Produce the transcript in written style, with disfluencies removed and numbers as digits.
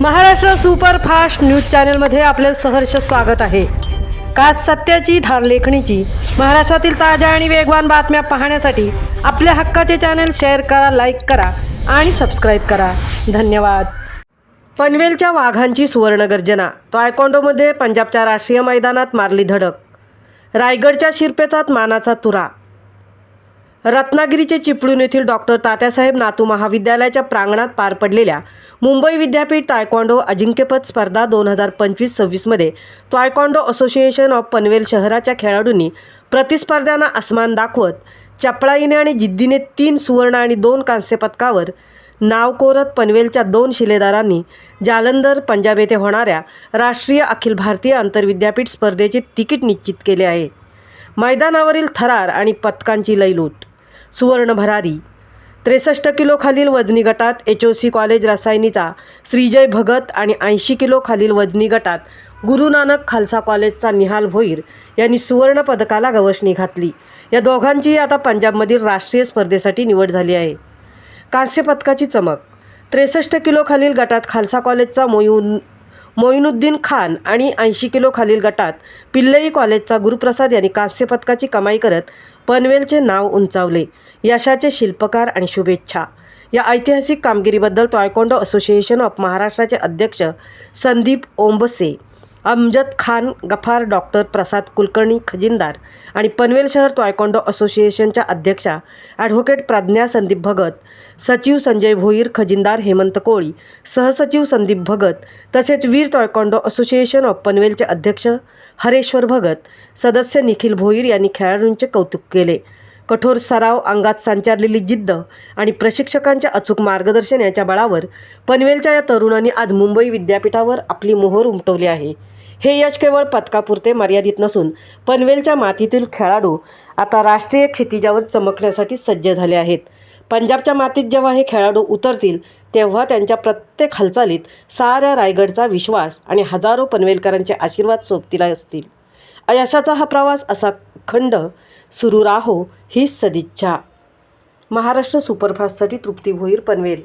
Maharashtra superfast news चॅनलमध्ये आपले सहर्ष स्वागत आहे। खास सत्याची धार लेखणीची महाराष्ट्रातील ताज्या आणि वेगवान बातम्या पाहण्यासाठी आपल्या हक्काचे चॅनल शेअर करा, लाईक करा आणि सबस्क्राईब करा। धन्यवाद। पनवेलच्या वाघांची सुवर्णगर्जना। तायक्वांडोमध्ये पंजाबच्या राष्ट्रीय मैदानात मारली धडक। रायगडच्या शिरपेचात मानाचा तुरा। रत्नागिरीचे चिपळूण येथील डॉक्टर तात्यासाहेब नातू महाविद्यालयाच्या प्रांगणात पार पडलेल्या मुंबई विद्यापीठ तायक्वांडो अजिंक्यपद स्पर्धा 2025-26 मध्ये तायक्वांडो असोसिएशन ऑफ पनवेल शहराच्या खेळाडूंनी प्रतिस्पर्ध्यांना आसमान दाखवत चपळाईने आणि जिद्दीने 3 सुवर्ण आणि 2 कांस्य पदकावर नाव कोरत पनवेलच्या 2 शिलेदारांनी जालंधर पंजाब येथे होणाऱ्या राष्ट्रीय अखिल भारतीय आंतरविद्यापीठ स्पर्धेचे तिकीट निश्चित केले आहे। मैदानावरील थरार आणि पदकांची लयलूट। सुवर्ण भरारी। 63 किलो खालील वजनी गटात HOC कॉलेज रसायनीचा श्रीजय भगत आणि 80 किलो खालील वजनी गटात गुरु नानक खालसा कॉलेजचा निहाल भोईर यांनी सुवर्ण पदकाला गवसणी घातली। या दोघांची आता पंजाबमधील राष्ट्रीय स्पर्धेसाठी निवड झाली आहे। कांस्य पदकाची चमक। 63 किलो खालील गटात खालसा कॉलेजचा मोइनुद्दीन खान आणि 80 किलो खालील गटात पिल्लई कॉलेजचा गुरुप्रसाद यांनी कांस्य पदकाची कमाई करत पनवेलचे नाव उंचावले। यशाचे शिल्पकार आणि शुभेच्छा। या ऐतिहासिक कामगिरीबद्दल तायक्वांडो असोसिएशन ऑफ महाराष्ट्राचे अध्यक्ष संदीप ओंबसे, अमजद खान गफार, डॉक्टर प्रसाद कुलकर्णी खजिनदार आणि पनवेल शहर तायक्वांडो असोसिएशनच्या अध्यक्षा ॲडव्होकेट प्रज्ञा संदीप भगत, सचिव संजय भोईर, खजिनदार हेमंत कोळी, सहसचिव संदीप भगत तसेच वीर तायक्वांडो असोसिएशन ऑफ पनवेलचे अध्यक्ष हरेश्वर भगत, सदस्य निखिल भोईर यांनी खेळाडूंचे कौतुक केले। कठोर सराव, अंगात संचारलेली जिद्द आणि प्रशिक्षकांच्या अचूक मार्गदर्शन याच्या बळावर पनवेलच्या या तरुणांनी आज मुंबई विद्यापीठावर आपली मोहोर उमटवली आहे। हे यश केवळ पदकापुरते मर्यादित नसून पनवेलच्या मातीतील खेळाडू आता राष्ट्रीय क्षितिजावर चमकण्यासाठी सज्ज झाले आहेत। पंजाबच्या मातीत जेव्हा हे खेळाडू उतरतील तेव्हा त्यांच्या प्रत्येक हालचालीत साऱ्या रायगडचा विश्वास आणि हजारो पनवेलकरांचे आशीर्वाद सोबतीला असतील। यशाचा हा प्रवास असा अखंड सुरू राहो हीच सदिच्छा। महाराष्ट्र सुपरफास्टसाठी तृप्ती भोईर, पनवेल।